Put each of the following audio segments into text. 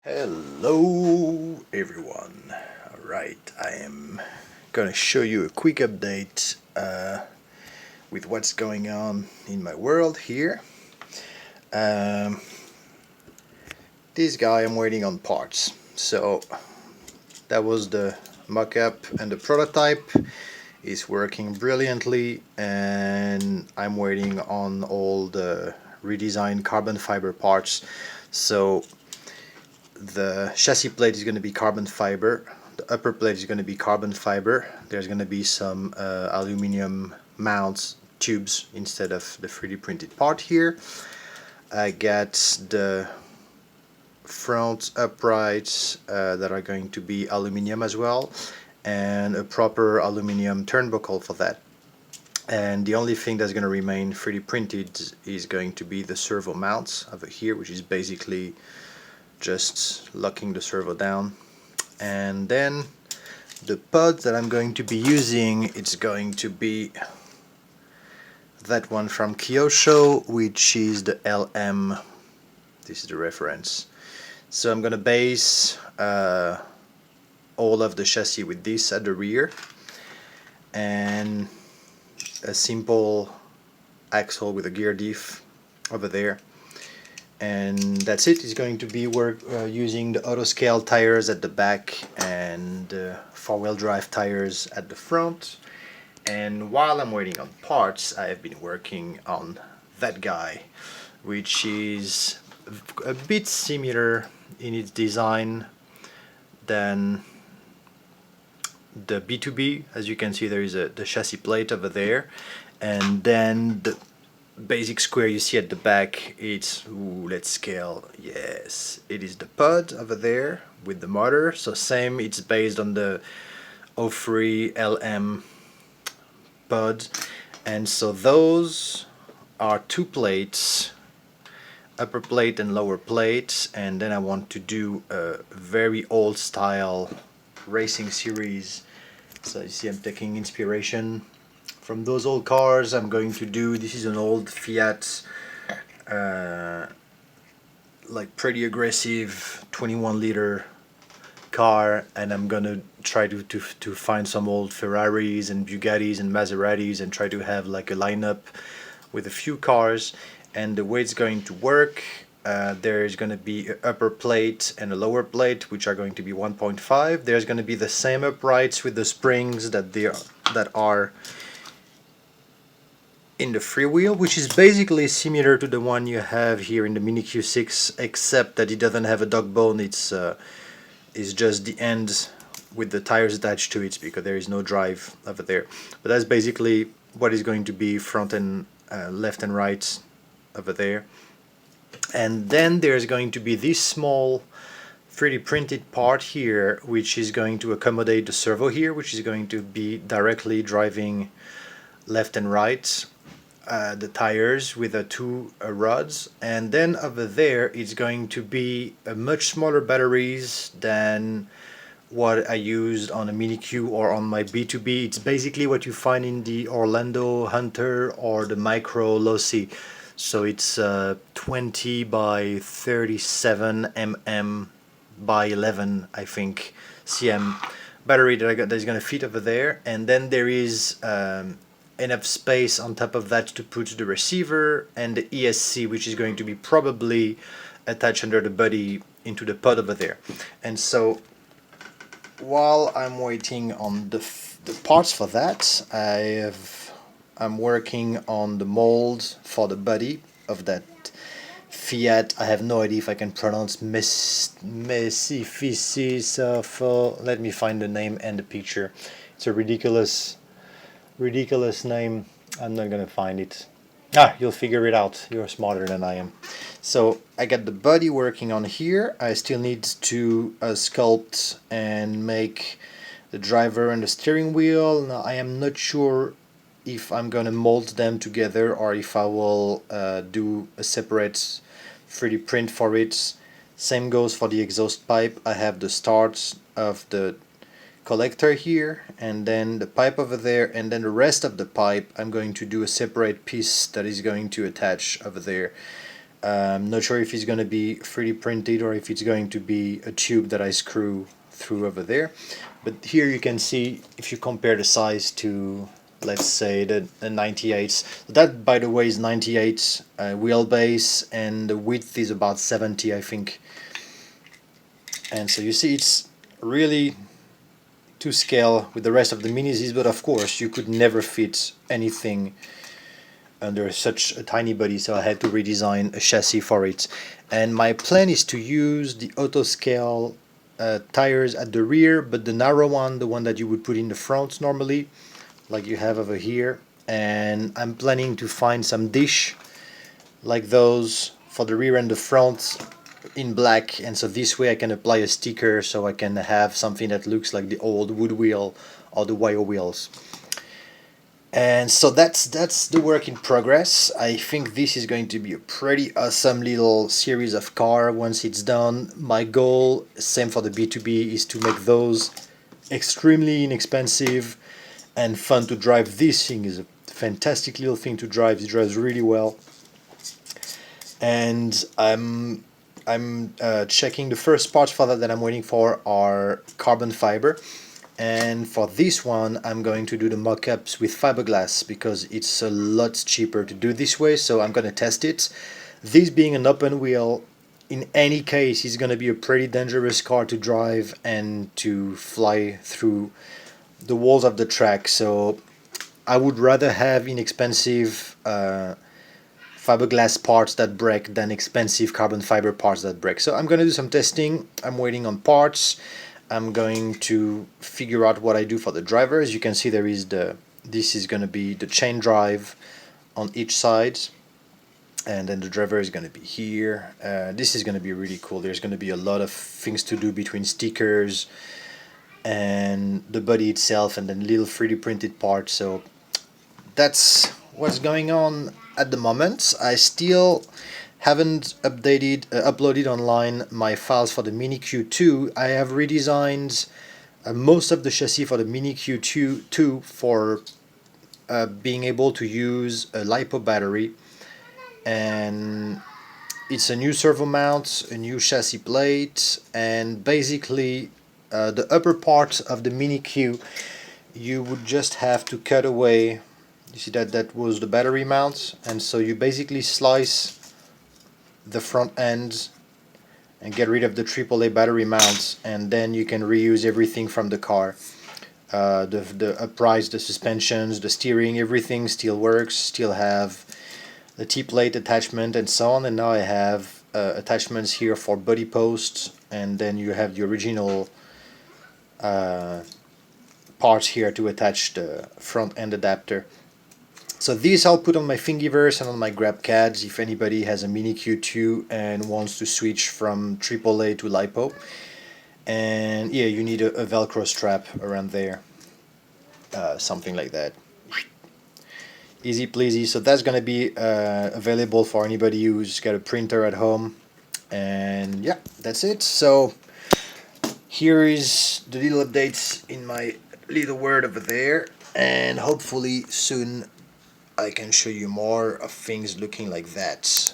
Hello everyone. Alright, I am gonna show you a quick update with what's going on in my world here. This guy, I'm waiting on parts. So that was the mock-up, and the prototype is working brilliantly, and I'm waiting on all the redesigned carbon fiber parts. So the chassis plate is going to be carbon fiber, the upper plate is going to be carbon fiber, there's going to be some aluminum mounts, tubes, instead of the 3D printed part here. I got the front uprights that are going to be aluminum as well, and a proper aluminum turnbuckle for that. And the only thing that's going to remain 3D printed is going to be the servo mounts over here, which is basically just locking the servo down. And then the pod that I'm going to be using, it's going to be that one from Kyosho, which is the LM. This is the reference. So I'm gonna base all of the chassis with this at the rear, and a simple axle with a gear diff over there, and that's it. It's going to be using the auto scale tires at the back and four-wheel drive tires at the front. And while I'm waiting on parts, I have been working on that guy, which is a bit similar in its design than the B2B. As you can see, there is the chassis plate over there, and then the basic square you see at the back, it's, let's scale, yes, it is the pod over there with the motor. So same, it's based on the 03 LM pod, and so those are two plates, upper plate and lower plate. And then I want to do a very old style racing series. So you see, I'm taking inspiration from those old cars. I'm going to do, this is an old Fiat, like pretty aggressive 21-liter car, and I'm gonna try to find some old Ferraris and Bugattis and Maseratis and try to have like a lineup with a few cars. And the way it's going to work, there's going to be an upper plate and a lower plate, which are going to be 1.5. There's going to be the same uprights with the springs that are in the freewheel, which is basically similar to the one you have here in the Mini Q6, except that it doesn't have a dog bone. It's just the end with the tires attached to it, because there is no drive over there. But that's basically what is going to be front and left and right over there. And then there's going to be this small 3D printed part here, which is going to accommodate the servo here, which is going to be directly driving left and right the tires with the two rods. And then over there it's going to be a much smaller batteries than what I used on a Mini Q or on my B2B. It's basically what you find in the Orlando Hunter or the Micro Losi. So it's 20 by 37 mm by 11, I think, cm battery that I got, that is going to fit over there. And then there is enough space on top of that to put the receiver and the ESC, which is going to be probably attached under the body into the pod over there. And so while I'm waiting on the parts for that, I'm working on the mold for the body of that Fiat. I have no idea if I can pronounce Messificis. Let me find the name and the picture. It's a ridiculous name. I'm not gonna find it. You'll figure it out. You're smarter than I am. So I got the body working on here. I still need to sculpt and make the driver and the steering wheel. Now I am not sure if I'm gonna mold them together or if I will do a separate 3D print for it. Same goes for the exhaust pipe. I have the start of the collector here, and then the pipe over there, and then the rest of the pipe I'm going to do a separate piece that is going to attach over there I'm not sure if it's going to be 3D printed or if it's going to be a tube that I screw through over there. But here you can see, if you compare the size to, let's say, the 98s. That, by the way, is 98 wheelbase, and the width is about 70, I think. And so you see it's really to scale with the rest of the minis, but of course you could never fit anything under such a tiny body, so I had to redesign a chassis for it. And my plan is to use the auto scale tires at the rear, but the narrow one, the one that you would put in the front normally, like you have over here. And I'm planning to find some dish like those for the rear and the front in black, and so this way I can apply a sticker, so I can have something that looks like the old wood wheel or the wire wheels. And so that's the work in progress. I think this is going to be a pretty awesome little series of car once it's done. My goal, same for the B2B, is to make those extremely inexpensive and fun to drive. This thing is a fantastic little thing to drive. It drives really well. And I'm checking the first parts for that I'm waiting for are carbon fiber. And for this one, I'm going to do the mock-ups with fiberglass because it's a lot cheaper to do this way, so I'm going to test it. This being an open wheel, in any case, is going to be a pretty dangerous car to drive and to fly through the walls of the track, so I would rather have inexpensive fiberglass parts that break than expensive carbon fiber parts that break. So I'm going to do some testing. I'm waiting on parts. I'm going to figure out what I do for the driver. As you can see, there is this is going to be the chain drive on each side, and then the driver is going to be here. This is going to be really cool. There's going to be a lot of things to do between stickers and the body itself, and then little 3D printed parts. So that's what's going on at the moment. I still haven't uploaded online my files for the Mini Q2. I have redesigned most of the chassis for the Mini Q2 for being able to use a LiPo battery, and it's a new servo mount, a new chassis plate, and basically the upper part of the Mini Q, you would just have to cut away. You see that was the battery mount, and so you basically slice the front end and get rid of the AAA battery mounts, and then you can reuse everything from the car. The uprights, the suspensions, the steering, everything still works, still have the T-plate attachment and so on. And now I have attachments here for body posts, and then you have the original parts here to attach the front end adapter. So these I'll put on my Thingiverse and on my GrabCADs if anybody has a Mini Q2 and wants to switch from AAA to LiPo. And yeah, you need a Velcro strap around there, something like that. Easy pleasy. So that's going to be available for anybody who's got a printer at home. And yeah, that's it. So here is the little updates in my little word over there, and hopefully soon I can show you more of things looking like that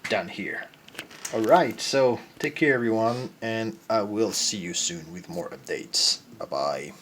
down here. Alright, so take care everyone, and I will see you soon with more updates. Bye bye.